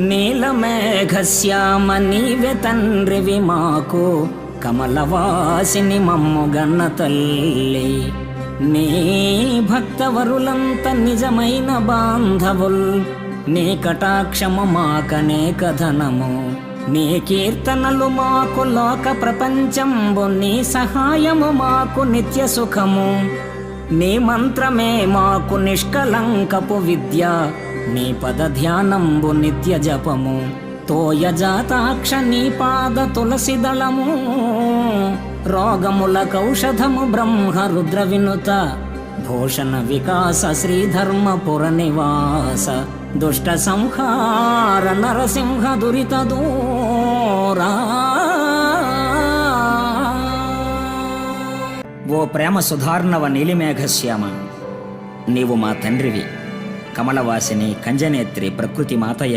నీలమేఘశ్యామ నీవె తండ్రివి మాకు, కమలవాసిని మమ్ముగన్న తల్లి. నీ భక్తవరులంత నిజమైన బాంధవుల్, నీ కటాక్షము మాకనేక ధనము. నీ కీర్తనలు మాకు లోక ప్రపంచంబు, నీ సహాయము మాకు నిత్య సుఖము. నీ మంత్రమే మాకు నిష్కలంకపు విద్య, నీ పద ధ్యానంబు నిత్య జపము. తోయజాతాక్ష నీ పాద తులసి దళము, రోగముల కౌషధము బ్రహ్మ రుద్ర వినుత. భూషణ వికాస శ్రీధర్మపుర నివాస, దుష్ట సంహార నరసింహ దురిత దూరా. ఓ ప్రేమ సుధార్ణవ నీలిమేఘశ్యామ, నీవు మా తండ్రివి. కమలవాసిని కంజనేత్రి ప్రకృతి మాతయ్య